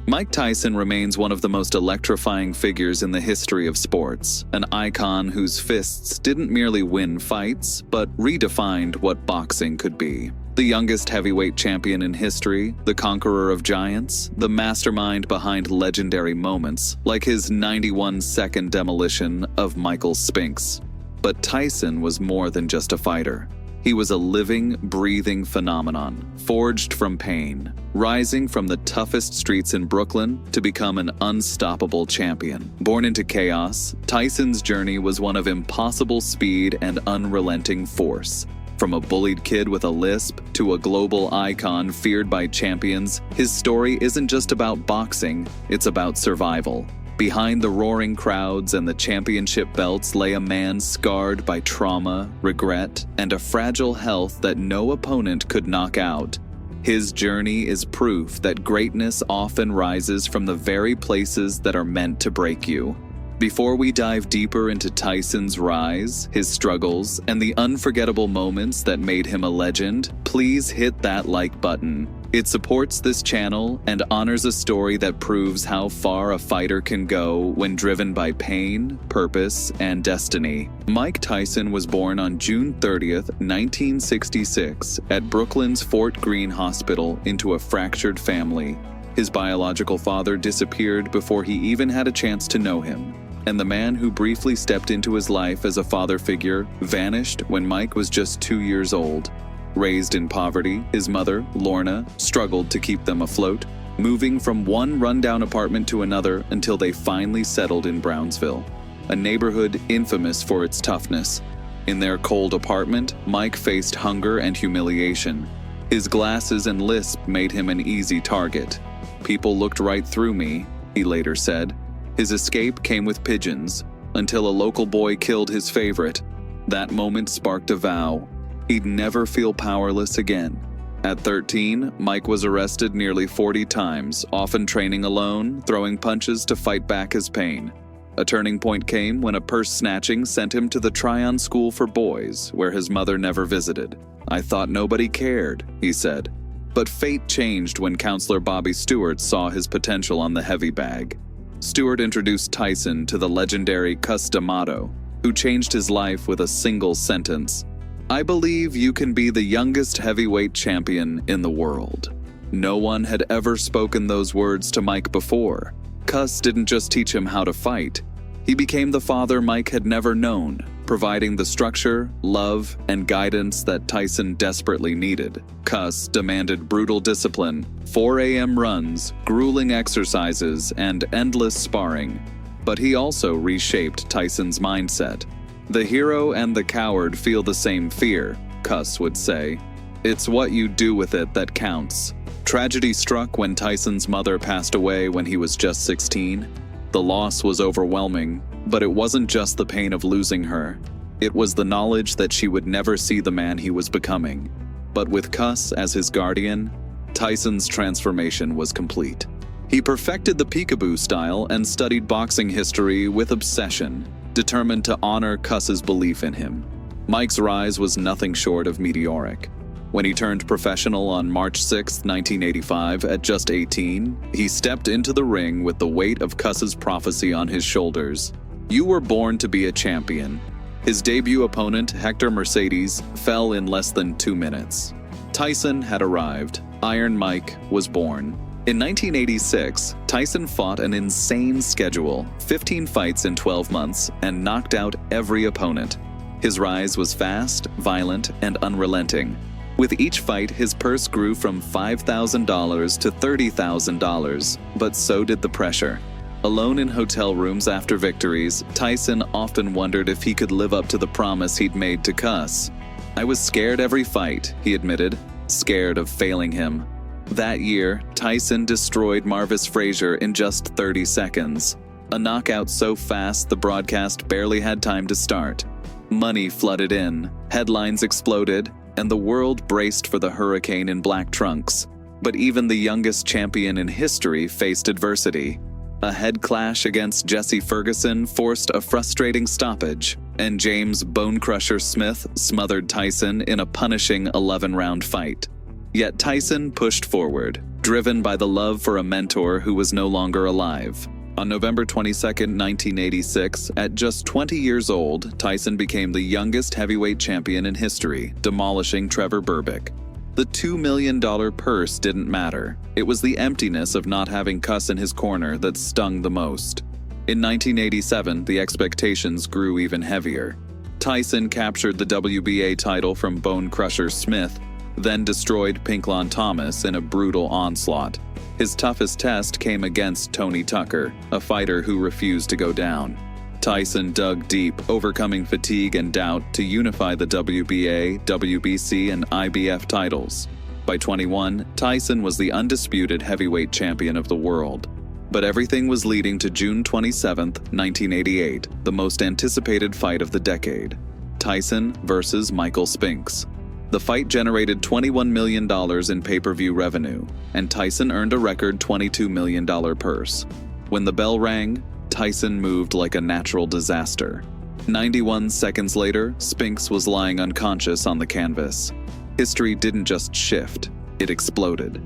Mike Tyson remains one of the most electrifying figures in the history of sports, an icon whose fists didn't merely win fights, but redefined what boxing could be. The youngest heavyweight champion in history, the conqueror of giants, the mastermind behind legendary moments, like his 91-second demolition of Michael Spinks. But Tyson was more than just a fighter. He was a living, breathing phenomenon, forged from pain, rising from the toughest streets in Brooklyn to become an unstoppable champion. Born into chaos, Tyson's journey was one of impossible speed and unrelenting force. From a bullied kid with a lisp to a global icon feared by champions, his story isn't just about boxing, it's about survival. Behind the roaring crowds and the championship belts lay a man scarred by trauma, regret, and a fragile health that no opponent could knock out. His journey is proof that greatness often rises from the very places that are meant to break you. Before we dive deeper into Tyson's rise, his struggles, and the unforgettable moments that made him a legend, please hit that like button. It supports this channel and honors a story that proves how far a fighter can go when driven by pain, purpose, and destiny. Mike Tyson was born on June 30th, 1966, at Brooklyn's Fort Greene Hospital into a fractured family. His biological father disappeared before he even had a chance to know him, and the man who briefly stepped into his life as a father figure vanished when Mike was just 2 years old. Raised in poverty, his mother, Lorna, struggled to keep them afloat, moving from one rundown apartment to another until they finally settled in Brownsville, a neighborhood infamous for its toughness. In their cold apartment, Mike faced hunger and humiliation. His glasses and lisp made him an easy target. "People looked right through me," he later said. His escape came with pigeons, until a local boy killed his favorite. That moment sparked a vow. He'd never feel powerless again. At 13, Mike was arrested nearly 40 times, often training alone, throwing punches to fight back his pain. A turning point came when a purse snatching sent him to the Tryon School for Boys, where his mother never visited. "I thought nobody cared," he said. But fate changed when counselor Bobby Stewart saw his potential on the heavy bag. Stewart introduced Tyson to the legendary Cus D'Amato, who changed his life with a single sentence: "I believe you can be the youngest heavyweight champion in the world." No one had ever spoken those words to Mike before. Cus didn't just teach him how to fight. He became the father Mike had never known, providing the structure, love, and guidance that Tyson desperately needed. Cus demanded brutal discipline, 4 a.m. runs, grueling exercises, and endless sparring. But he also reshaped Tyson's mindset. "The hero and the coward feel the same fear," Cus would say. "It's what you do with it that counts." Tragedy struck when Tyson's mother passed away when he was just 16. The loss was overwhelming, but it wasn't just the pain of losing her. It was the knowledge that she would never see the man he was becoming. But with Cus as his guardian, Tyson's transformation was complete. He perfected the peekaboo style and studied boxing history with obsession, determined to honor Cus's belief in him. Mike's rise was nothing short of meteoric. When he turned professional on March 6, 1985, at just 18, he stepped into the ring with the weight of Cus's prophecy on his shoulders. "You were born to be a champion." His debut opponent, Hector Mercedes, fell in less than 2 minutes. Tyson had arrived. Iron Mike was born. In 1986, Tyson fought an insane schedule, 15 fights in 12 months, and knocked out every opponent. His rise was fast, violent, and unrelenting. With each fight, his purse grew from $5,000 to $30,000, but so did the pressure. Alone in hotel rooms after victories, Tyson often wondered if he could live up to the promise he'd made to Cus. "I was scared every fight," he admitted, scared of failing him. That year, Tyson destroyed Marvis Frazier in just 30 seconds. A knockout so fast the broadcast barely had time to start. Money flooded in, headlines exploded, and the world braced for the hurricane in black trunks. But even the youngest champion in history faced adversity. A head clash against Jesse Ferguson forced a frustrating stoppage, and James Bone Crusher Smith smothered Tyson in a punishing 11-round fight. Yet Tyson pushed forward. driven by the love for a mentor who was no longer alive. On November 22, 1986, at just 20 years old, Tyson became the youngest heavyweight champion in history, demolishing Trevor Berbick. The $2 million purse didn't matter. It was the emptiness of not having Cuss in his corner that stung the most. In 1987, the expectations grew even heavier. Tyson captured the WBA title from Bone Crusher Smith, then destroyed Pinklon Thomas in a brutal onslaught. His toughest test came against Tony Tucker, a fighter who refused to go down. Tyson dug deep, overcoming fatigue and doubt to unify the WBA, WBC, and IBF titles. By 21, Tyson was the undisputed heavyweight champion of the world. But everything was leading to June 27, 1988, the most anticipated fight of the decade: Tyson versus Michael Spinks. The fight generated $21 million in pay-per-view revenue, and Tyson earned a record $22 million purse. When the bell rang, Tyson moved like a natural disaster. 91 seconds later, Spinks was lying unconscious on the canvas. History didn't just shift, it exploded.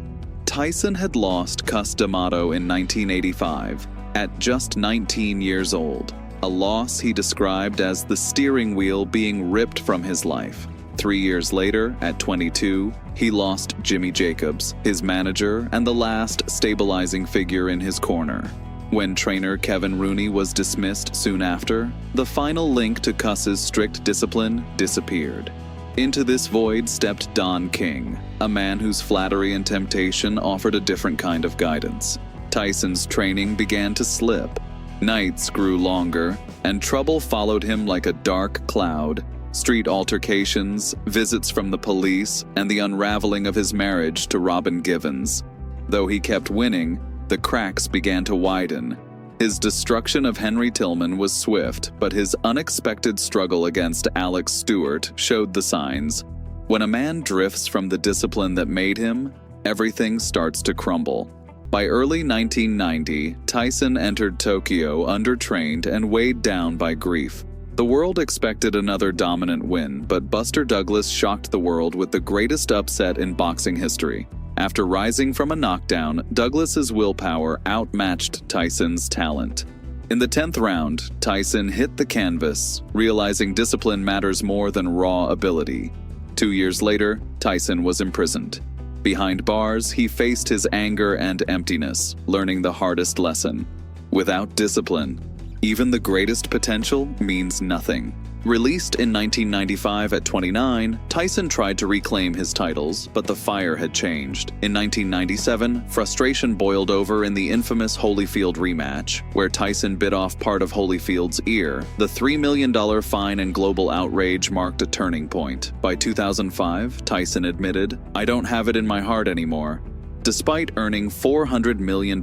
Tyson had lost Cus D'Amato in 1985, at just 19 years old, a loss he described as the steering wheel being ripped from his life. 3 years later, at 22, he lost Jimmy Jacobs, his manager and the last stabilizing figure in his corner. When trainer Kevin Rooney was dismissed soon after, the final link to Cuss's strict discipline disappeared. Into this void stepped Don King, a man whose flattery and temptation offered a different kind of guidance. Tyson's training began to slip. Nights grew longer, and trouble followed him like a dark cloud. Street altercations, visits from the police, and the unraveling of his marriage to Robin Givens. Though he kept winning, the cracks began to widen. His destruction of Henry Tillman was swift, but his unexpected struggle against Alex Stewart showed the signs. When a man drifts from the discipline that made him, everything starts to crumble. By early 1990, Tyson entered Tokyo undertrained and weighed down by grief. The world expected another dominant win, but Buster Douglas shocked the world with the greatest upset in boxing history. After rising from a knockdown, Douglas's willpower outmatched Tyson's talent. In the 10th round, Tyson hit the canvas, realizing discipline matters more than raw ability. 2 years later, Tyson was imprisoned. Behind bars, he faced his anger and emptiness, learning the hardest lesson. Without discipline, even the greatest potential means nothing. Released in 1995 at 29, Tyson tried to reclaim his titles, but the fire had changed. In 1997, frustration boiled over in the infamous Holyfield rematch, where Tyson bit off part of Holyfield's ear. The $3 million fine and global outrage marked a turning point. By 2005, Tyson admitted, "I don't have it in my heart anymore." Despite earning $400 million,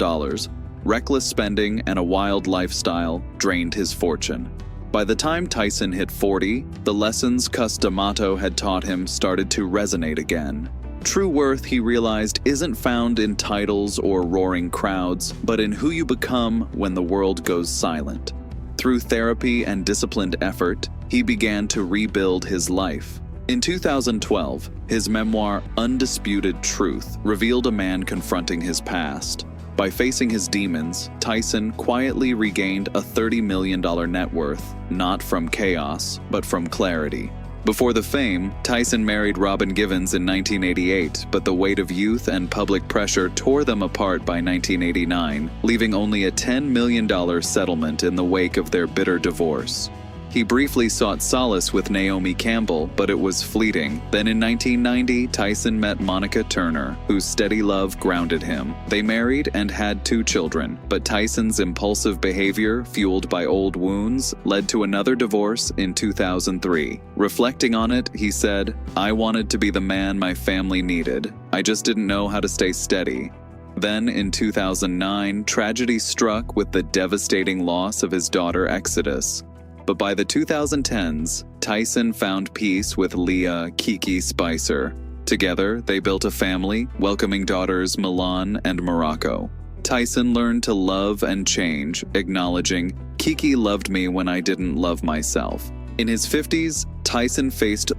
reckless spending and a wild lifestyle drained his fortune. By the time Tyson hit 40, the lessons Cus D'Amato had taught him started to resonate again. True worth, he realized, isn't found in titles or roaring crowds, but in who you become when the world goes silent. Through therapy and disciplined effort, he began to rebuild his life. In 2012, his memoir, Undisputed Truth, revealed a man confronting his past. By facing his demons, Tyson quietly regained a $30 million net worth, not from chaos, but from clarity. Before the fame, Tyson married Robin Givens in 1988, but the weight of youth and public pressure tore them apart by 1989, leaving only a $10 million settlement in the wake of their bitter divorce. He briefly sought solace with Naomi Campbell, but it was fleeting. Then in 1990, Tyson met Monica Turner, whose steady love grounded him. They married and had 2 children, but Tyson's impulsive behavior, fueled by old wounds, led to another divorce in 2003. Reflecting on it, he said, "I wanted to be the man my family needed. I just didn't know how to stay steady." Then, in 2009, tragedy struck with the devastating loss of his daughter Exodus. But by the 2010s, Tyson found peace with Leah Kiki Spicer. Together, they built a family, welcoming daughters Milan and Morocco. Tyson learned to love and change, acknowledging, "Kiki loved me when I didn't love myself." In his 50s, Tyson faced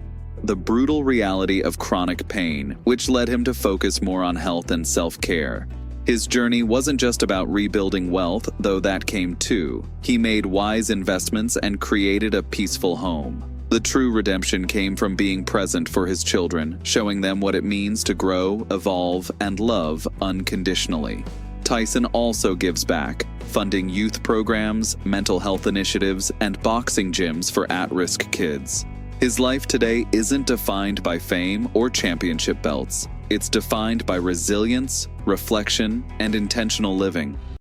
the brutal reality of chronic pain, which led him to focus more on health and self-care. His journey wasn't just about rebuilding wealth, though that came too. He made wise investments and created a peaceful home. The true redemption came from being present for his children, showing them what it means to grow, evolve, and love unconditionally. Tyson also gives back, funding youth programs, mental health initiatives, and boxing gyms for at-risk kids. His life today isn't defined by fame or championship belts. It's defined by resilience, reflection, and intentional living.